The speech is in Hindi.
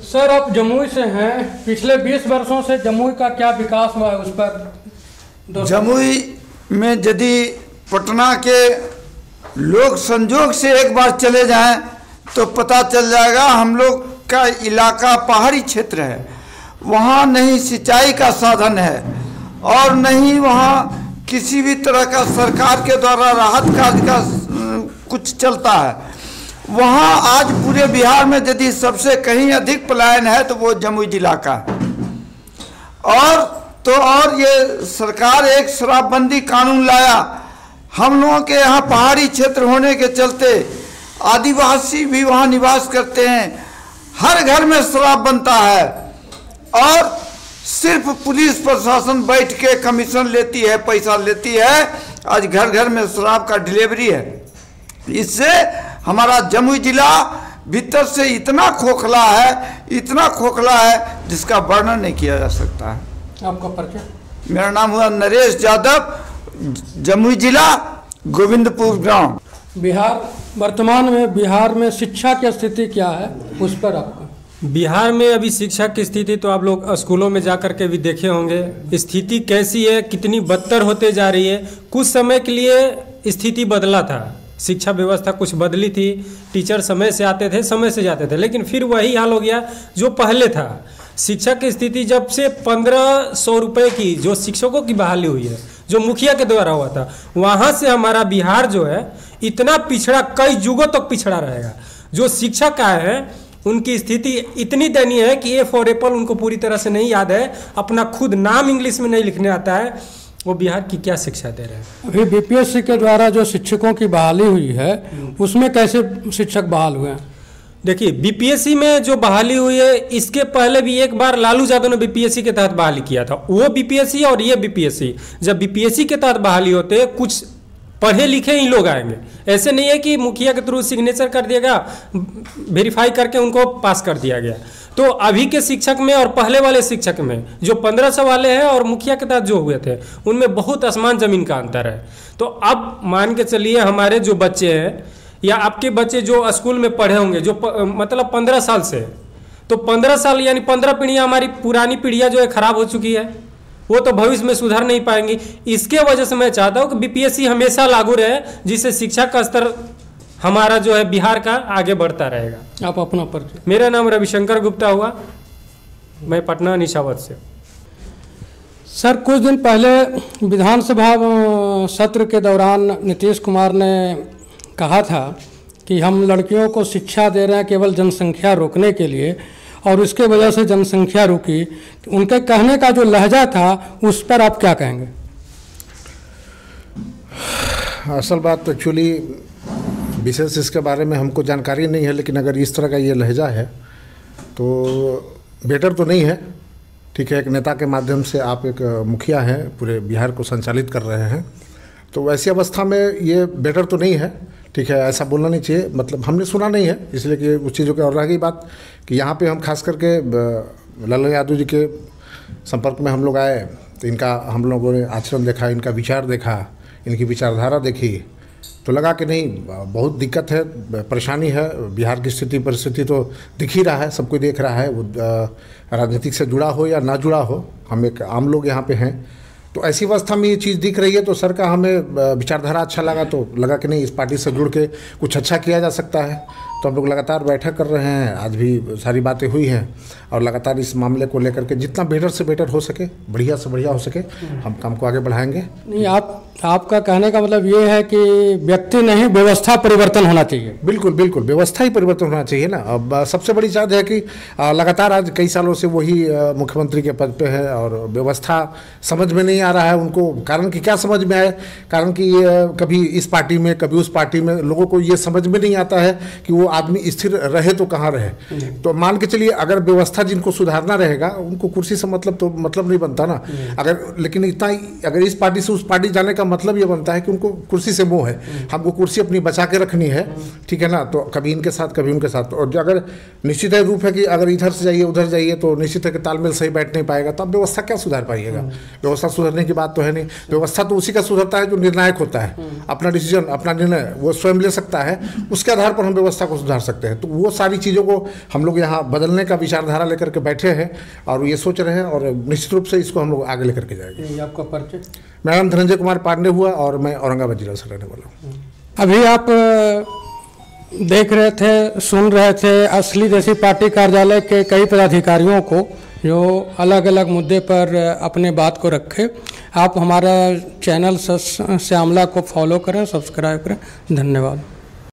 सर, आप जमुई से हैं, पिछले 20 वर्षों से जमुई का क्या विकास हुआ है उस पर जमुई में यदि पटना के लोग संजोग से एक बार चले जाएं तो पता चल जाएगा। हम लोग का इलाका पहाड़ी क्षेत्र है, वहाँ नहीं सिंचाई का साधन है और नहीं वहाँ किसी भी तरह का सरकार के द्वारा राहत कार्य का कुछ चलता है। वहाँ आज पूरे बिहार में यदि सबसे कहीं अधिक पलायन है तो वो जमुई जिला का और ये सरकार एक शराबबंदी कानून लाया। हम लोगों के यहाँ पहाड़ी क्षेत्र होने के चलते आदिवासी भी वहाँ निवास करते हैं। हर घर में शराब बनता है और सिर्फ पुलिस प्रशासन बैठ के कमीशन लेती है, पैसा लेती है। आज घर घर में शराब का डिलीवरी है। इससे हमारा जमुई जिला भीतर से इतना खोखला है जिसका वर्णन नहीं किया जा सकता है। आपका परिचय? मेरा नाम हुआ नरेश यादव, जमुई जिला, गोविंदपुर गांव। वर्तमान में बिहार में शिक्षा की स्थिति क्या है, उस पर आपका? बिहार में अभी शिक्षा की स्थिति तो आप लोग स्कूलों में जा कर के भी देखे होंगे। स्थिति कैसी है, कितनी बदतर होते जा रही है। कुछ समय के लिए स्थिति बदला था, शिक्षा व्यवस्था कुछ बदली थी, टीचर समय से आते थे, समय से जाते थे, लेकिन फिर वही हाल हो गया जो पहले था। शिक्षा की स्थिति जब से 1500 रुपये की जो शिक्षकों की बहाली हुई है, जो मुखिया के द्वारा हुआ था, वहाँ से हमारा बिहार जो है इतना पिछड़ा, कई युगों तक पिछड़ा रहेगा। जो शिक्षा का है उनकी स्थिति इतनी दयनीय है कि ए फॉर एप्पल उनको पूरी तरह से नहीं याद है, अपना खुद नाम इंग्लिश में नहीं लिखने आता है। वो बिहार की क्या शिक्षा दे रहे हैं। अभी बीपीएससी के द्वारा जो शिक्षकों की बहाली हुई है उसमें कैसे शिक्षक बहाल हुए हैं? देखिए, बीपीएससी में जो बहाली हुई है, इसके पहले भी एक बार लालू यादव ने बीपीएससी के तहत बहाली किया था। वो बीपीएससी और ये बीपीएससी, जब बीपीएससी के तहत बहाली होते हैं कुछ पढ़े लिखे ही लोग आएंगे। ऐसे नहीं है कि मुखिया के थ्रू सिग्नेचर कर दिया गया, वेरीफाई करके उनको पास कर दिया गया। तो अभी के शिक्षक में और पहले वाले शिक्षक में जो 1500 वाले हैं और मुखिया के तहत जो हुए थे उनमें बहुत आसमान जमीन का अंतर है। तो अब मान के चलिए हमारे जो बच्चे हैं या आपके बच्चे जो स्कूल में पढ़े होंगे, जो मतलब 15 साल से, तो 15 साल यानी 15 पीढ़ियाँ, हमारी पुरानी पीढ़ियाँ जो है खराब हो चुकी है, वो तो भविष्य में सुधर नहीं पाएंगी। इसके वजह से मैं चाहता हूँ कि बीपीएससी हमेशा लागू रहे, जिससे शिक्षा का स्तर हमारा जो है बिहार का आगे बढ़ता रहेगा। आप अपना परिचय? मेरा नाम रविशंकर गुप्ता हुआ, मैं पटना निशावत से। सर, कुछ दिन पहले विधानसभा सत्र के दौरान नीतीश कुमार ने कहा था कि हम लड़कियों को शिक्षा दे रहे हैं केवल जनसंख्या रोकने के लिए, और उसके वजह से जनसंख्या रुकी। उनके कहने का जो लहजा था उस पर आप क्या कहेंगे? असल बात एक्चुअली विशेष इसके बारे में हमको जानकारी नहीं है, लेकिन अगर इस तरह का ये लहजा है तो बेटर तो नहीं है। ठीक है, एक नेता के माध्यम से आप एक मुखिया हैं, पूरे बिहार को संचालित कर रहे हैं, तो वैसी अवस्था में ये बेटर तो नहीं है। ठीक है, ऐसा बोलना नहीं चाहिए, मतलब हमने सुना नहीं है इसलिए कि उस चीज़ों की। और रह गई बात कि यहाँ पे हम खास करके लालू यादव जी के संपर्क में हम लोग आए तो इनका हम लोगों ने आचरण देखा, इनका विचार देखा, इनकी विचारधारा देखी, तो लगा कि नहीं, बहुत दिक्कत है, परेशानी है। बिहार की स्थिति परिस्थिति तो दिख ही रहा है, सब कोई देख रहा है, वो राजनीतिक से जुड़ा हो या ना जुड़ा हो, हम एक आम लोग यहाँ पे हैं। तो ऐसी अवस्था में ये चीज़ दिख रही है, तो सर का हमें विचारधारा अच्छा लगा, तो लगा कि नहीं, इस पार्टी से जुड़ के कुछ अच्छा किया जा सकता है। तो हम लोग लगातार बैठक कर रहे हैं, आज भी सारी बातें हुई हैं और लगातार इस मामले को लेकर के जितना बेटर से बेटर हो सके, बढ़िया से बढ़िया हो सके, हम काम को आगे बढ़ाएंगे। नहीं, आपका कहने का मतलब ये है कि व्यक्ति नहीं, व्यवस्था परिवर्तन होना चाहिए। बिल्कुल बिल्कुल, व्यवस्था ही परिवर्तन होना चाहिए ना। अब सबसे बड़ी बात है कि लगातार आज कई सालों से वही मुख्यमंत्री के पद पे है और व्यवस्था समझ में नहीं आ रहा है उनको। कारण कि क्या समझ में आए, कारण कि कभी इस पार्टी में कभी उस पार्टी में, लोगों को ये समझ में नहीं आता है कि वो आदमी स्थिर रहे तो कहाँ रहे। तो मान के चलिए, अगर व्यवस्था जिनको सुधारना रहेगा उनको कुर्सी से मतलब नहीं बनता ना। अगर लेकिन इतना ही, अगर इस पार्टी से उस पार्टी जाने का मतलब ये बनता है कि उनको कुर्सी से मोह है, हमको कुर्सी अपनी बचा के रखनी है। ठीक है ना, तो कभी इनके साथ कभी उनके साथ। और अगर निश्चित है रूप है कि अगर इधर से जाइए उधर जाइए तो निश्चित है कि तालमेल सही बैठ नहीं पाएगा, तो अब व्यवस्था क्या सुधार पाइएगा। व्यवस्था सुधरने की बात तो है नहीं। व्यवस्था तो उसी का सुधरता है जो निर्णायक होता है, अपना डिसीजन, अपना निर्णय वो स्वयं ले सकता है, उसके आधार पर हम व्यवस्था को को सुधार सकते हैं। तो वो सारी चीज़ों को हम लोग यहाँ बदलने का विचारधारा लेकर के बैठे हैं और ये सोच रहे हैं, और निश्चित रूप से इसको हम लोग आगे लेकर के जाएंगे। ये आपका परिचय? मेरा नाम धनंजय कुमार पांडे हुआ और मैं औरंगाबाद जिला से रहने वाला हूँ। अभी आप देख रहे थे, सुन रहे थे असली देशी पार्टी कार्यालय के कई पदाधिकारियों को जो अलग अलग मुद्दे पर अपने बात को रखे। आप हमारा चैनल श्यामला को फॉलो करें, सब्सक्राइब करें। धन्यवाद।